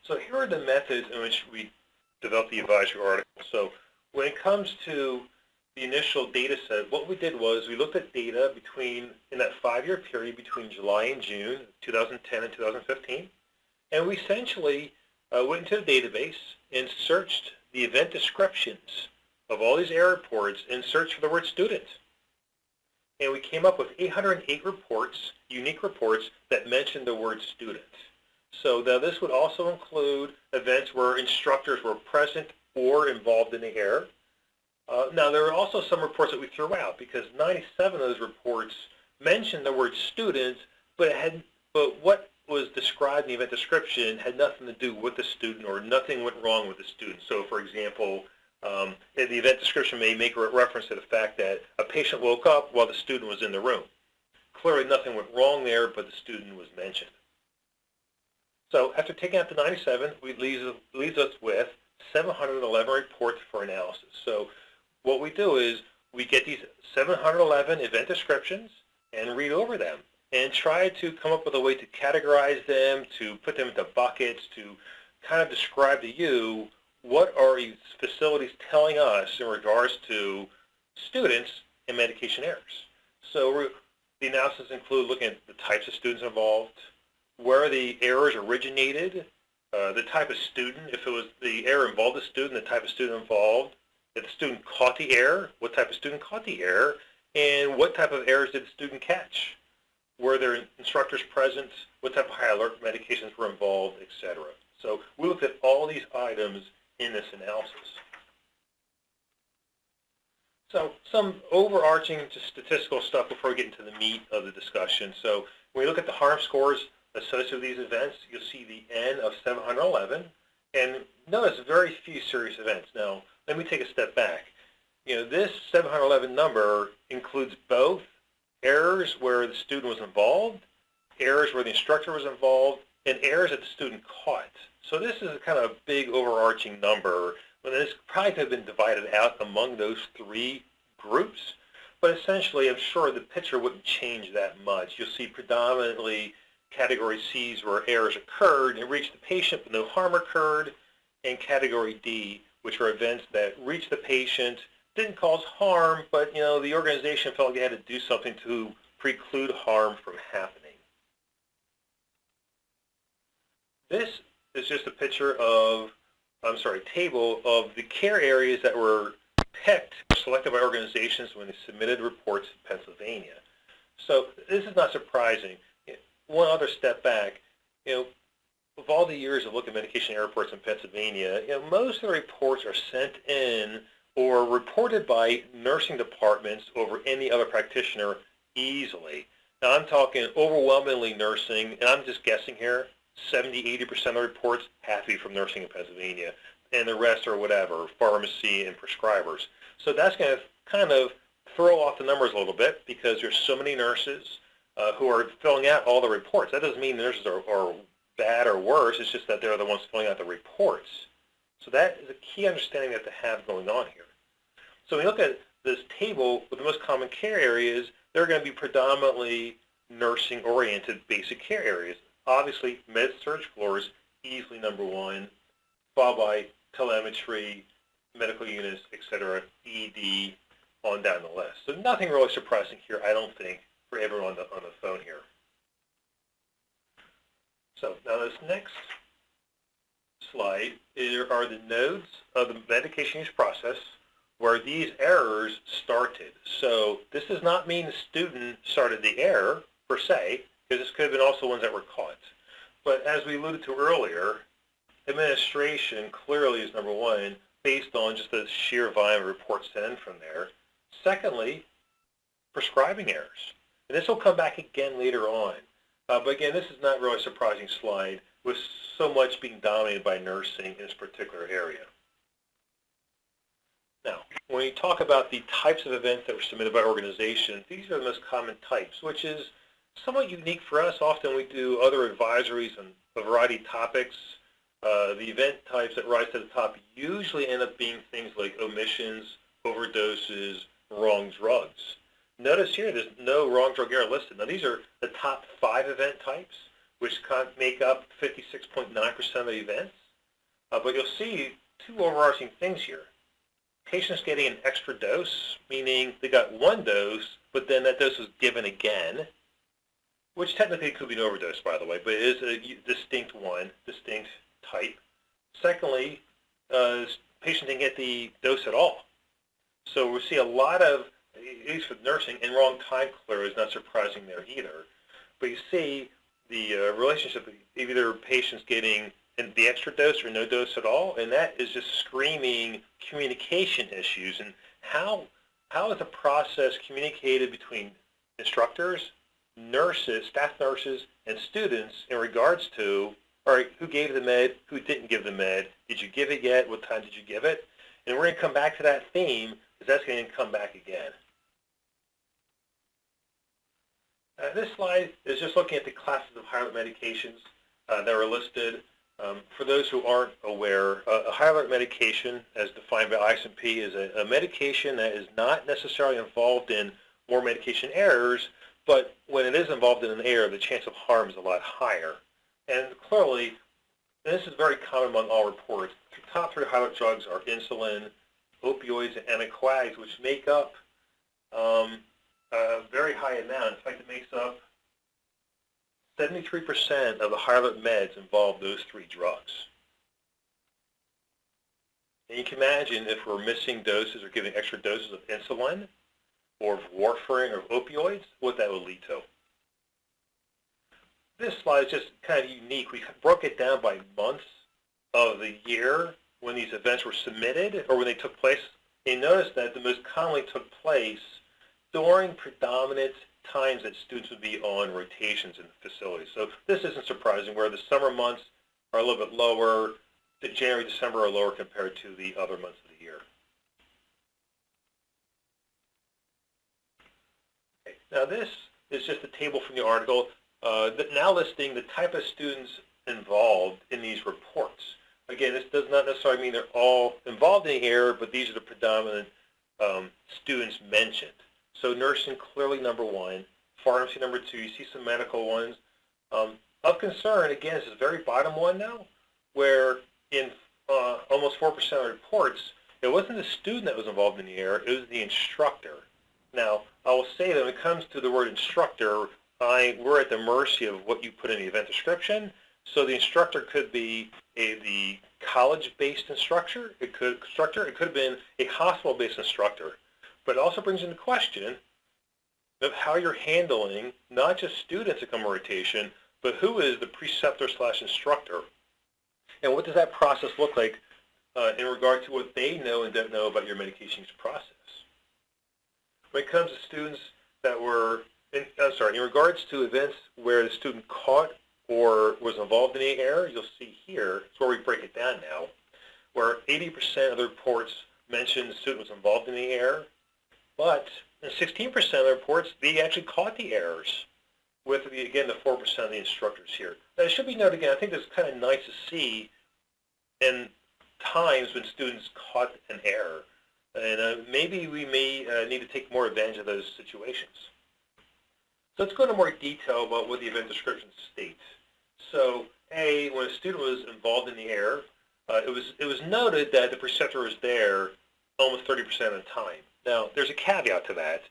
So here are the methods in which we developed the advisory article. So when it comes to the initial data set, what we did was we looked at data in that 5-year period between July and June 2010 and 2015, and we essentially went into the database and searched the event descriptions of all these error reports and searched for the word student. And we came up with 808 reports, unique reports, that mentioned the word student. So now this would also include events where instructors were present or involved in the error. Now there are also some reports that we threw out because 97 of those reports mentioned the word student, but what was described in the event description had nothing to do with the student, or nothing went wrong with the student. So for example, the event description may make a reference to the fact that a patient woke up while the student was in the room. Clearly nothing went wrong there, but the student was mentioned. So after taking out the 97, it leaves us with 711 reports for analysis. So what we do is we get these 711 event descriptions and read over them and try to come up with a way to categorize them, to put them into buckets, to kind of describe to you what are these facilities telling us in regards to students and medication errors. So the analysis include looking at the types of students involved, where the errors originated, the type of student, if it was the error involved a student, the type of student involved, if the student caught the error, what type of student caught the error, and what type of errors did the student catch? Were there instructors present? What type of high alert medications were involved, etc. So we looked at all these items in this analysis. So some overarching just statistical stuff before we get into the meat of the discussion. So when we look at the harm scores associated with these events, you'll see the N of 711, and notice very few serious events. Now, let me take a step back. This 711 number includes both errors where the student was involved, errors where the instructor was involved, and errors that the student caught. So this is a kind of big overarching number, and this probably could have been divided out among those three groups, but essentially I'm sure the picture wouldn't change that much. You'll see predominantly category C's where errors occurred and reached the patient but no harm occurred, and category D, which are events that reached the patient, didn't cause harm, but the organization felt like they had to do something to preclude harm from happening. This is just a table of the care areas that were picked, selected by organizations when they submitted reports to Pennsylvania. So this is not surprising. One other step back, of all the years of looking at medication error reports in Pennsylvania, most of the reports are sent in or reported by nursing departments over any other practitioner easily. Now I'm talking overwhelmingly nursing, and I'm just guessing here, 70–80% of the reports have to be from nursing in Pennsylvania, and the rest are whatever, pharmacy and prescribers. So that's going to kind of throw off the numbers a little bit because there's so many nurses who are filling out all the reports. That doesn't mean nurses are bad or worse, it's just that they're the ones filling out the reports. So that is a key understanding that to have going on here. So when you look at this table with the most common care areas, they're going to be predominantly nursing-oriented basic care areas. Obviously, med-surg floors, easily number one, followed by telemetry, medical units, etc., ED, on down the list. So nothing really surprising here, I don't think, for everyone on the phone here. So now this next slide are the nodes of the medication use process where these errors started. So this does not mean the student started the error, per se, because this could have been also ones that were caught. But as we alluded to earlier, administration clearly is number one, based on just the sheer volume of reports sent in from there. Secondly, prescribing errors. And this will come back again later on. But again, this is not really a surprising slide, with so much being dominated by nursing in this particular area. Now, when you talk about the types of events that were submitted by organizations, these are the most common types, which is somewhat unique for us. Often we do other advisories on a variety of topics. The event types that rise to the top usually end up being things like omissions, overdoses, wrong drugs. Notice here there's no wrong drug error listed. Now these are the top 5 event types, which make up 56.9% of the events. But you'll see two overarching things here. Patients getting an extra dose, meaning they got one dose, but then that dose was given again, which technically could be an overdose, by the way, but it is a distinct type. Secondly, patient didn't get the dose at all. So we see a lot of, at least with nursing, and wrong time clear is not surprising there either. But you see the relationship of either patients getting the extra dose or no dose at all, and that is just screaming communication issues. And how is the process communicated between instructors, nurses, staff nurses, and students in regards to, all right, who gave the med, who didn't give the med, did you give it yet, what time did you give it? And we're going to come back to that theme, because that's going to come back again. This slide is just looking at the classes of high-alert medications that are listed. For those who aren't aware, a high-alert medication, as defined by ICMP, is a medication that is not necessarily involved in more medication errors, but when it is involved in an error, the chance of harm is a lot higher. And clearly, and this is very common among all reports, the top three high-alert drugs are insulin, opioids, and anticoagulants, which make up a very high amount. In fact, it makes up 73% of the high-alert meds involve those three drugs. And you can imagine if we're missing doses or giving extra doses of insulin or of warfarin or opioids, what that would lead to. This slide is just kind of unique. We broke it down by months of the year when these events were submitted or when they took place. And notice that the most commonly took place during predominant times that students would be on rotations in the facility. So this isn't surprising, where the summer months are a little bit lower, the January, December are lower compared to the other months of the year. Okay. Now this is just a table from the article, now listing the type of students involved in these reports. Again, this does not necessarily mean they're all involved in the error, but these are the predominant students mentioned. So nursing, clearly number one. Pharmacy, number two. You see some medical ones. Of concern, again, this is the very bottom one now, where in almost 4% of reports, it wasn't the student that was involved in the error, it was the instructor. Now, I will say that when it comes to the word instructor, we're at the mercy of what you put in the event description. So the instructor could be the college-based instructor. It could have been a hospital-based instructor. But it also brings into question of how you're handling not just students that come on rotation, but who is the preceptor / instructor. And what does that process look like in regard to what they know and don't know about your medication use process? When it comes to students that were, in regards to events where the student caught or was involved in the error, you'll see here, it's where we break it down now, where 80% of the reports mention the student was involved in the error, but in 16% of the reports, they actually caught the errors with, again, the 4% of the instructors here. Now, it should be noted again, I think it's kind of nice to see in times when students caught an error. And maybe we may need to take more advantage of those situations. So let's go into more detail about what the event description states. So, A, when a student was involved in the error, it was noted that the preceptor was there almost 30% of the time. Now, there's a caveat to that.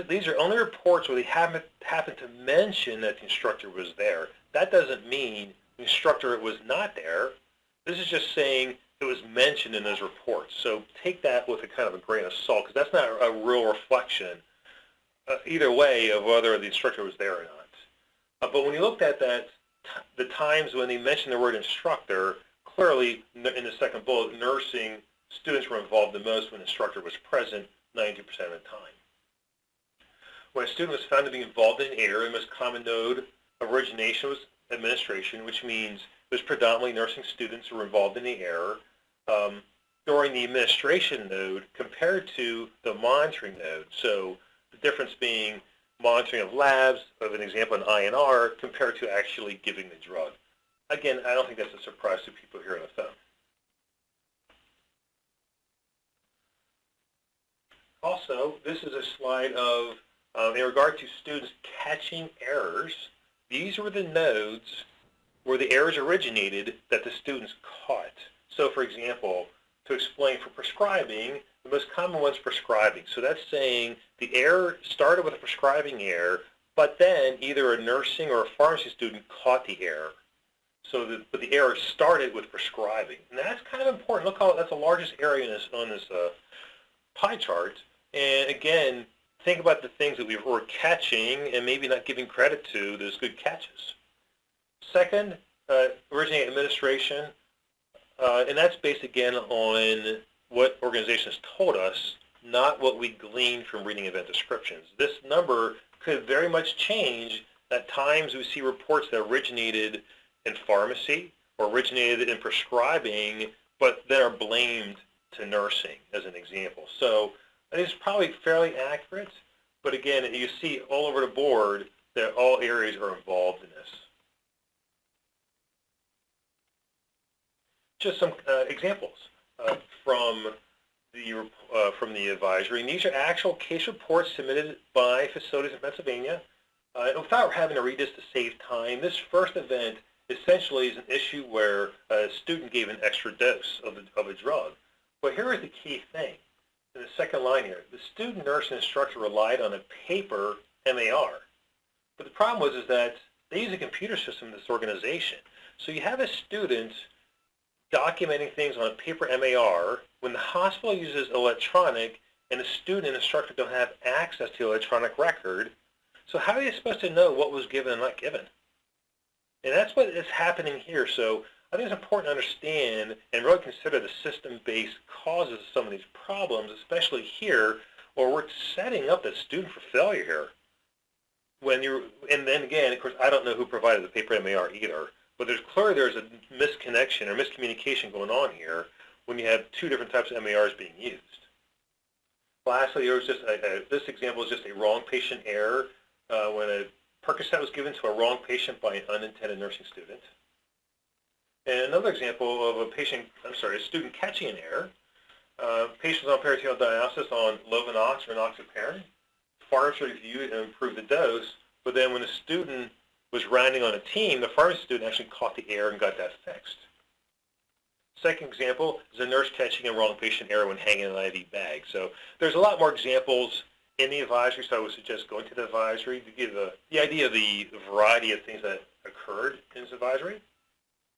These are only reports where they happen to mention that the instructor was there. That doesn't mean the instructor was not there. This is just saying it was mentioned in those reports. So take that with a kind of a grain of salt, because that's not a real reflection either way of whether the instructor was there or not. But when you looked at that, the times when they mentioned the word instructor, clearly in the second bullet, nursing students were involved the most when the instructor was present 90% of the time. When a student was found to be involved in an error, the most common node of origination was administration, which means it was predominantly nursing students who were involved in the error during the administration node compared to the monitoring node. So the difference being monitoring of labs, of an example, an INR, compared to actually giving the drug. Again, I don't think that's a surprise to people here on the phone. Also, this is a slide of, in regard to students catching errors, these were the nodes where the errors originated that the students caught. So for example, to explain for prescribing, the most common one's prescribing. So that's saying the error started with a prescribing error, but then either a nursing or a pharmacy student caught the error. So but the error started with prescribing. And that's kind of important. Look how that's the largest area on this pie chart. And again, think about the things that we're catching and maybe not giving credit to those good catches. Second, originating administration. And that's based, again, on what organizations told us, not what we gleaned from reading event descriptions. This number could very much change. At times we see reports that originated in pharmacy or originated in prescribing, but then are blamed to nursing, as an example. So I think it's probably fairly accurate, but again, you see all over the board that all areas are involved in this. Just some examples from the advisory. And these are actual case reports submitted by facilities in Pennsylvania. Without having to read this to save time, this first event essentially is an issue where a student gave an extra dose of a drug. But here is the key thing. In the second line here, the student, nurse, and instructor relied on a paper MAR. But the problem was that they use a computer system in this organization. So you have a student documenting things on a paper MAR when the hospital uses electronic and the student and instructor don't have access to the electronic record. So how are they supposed to know what was given and not given? And that's what is happening here. So I think it's important to understand and really consider the system-based causes of some of these problems, especially here, where we're setting up the student for failure here. And then again, of course, I don't know who provided the paper MAR either, but there's a misconnection or miscommunication going on here when you have two different types of MARs being used. Lastly, there was just this example is just a wrong patient error when a Percocet was given to a wrong patient by an unintended nursing student. And another example of a student catching an error. Patient was on peritoneal dialysis on Lovenox or enoxaparin. Pharmacy reviewed and improved the dose, but then when the student was rounding on a team, the pharmacy student actually caught the error and got that fixed. Second example is a nurse catching a wrong patient error when hanging an IV bag. So there's a lot more examples in the advisory, so I would suggest going to the advisory to give the idea of the variety of things that occurred in this advisory.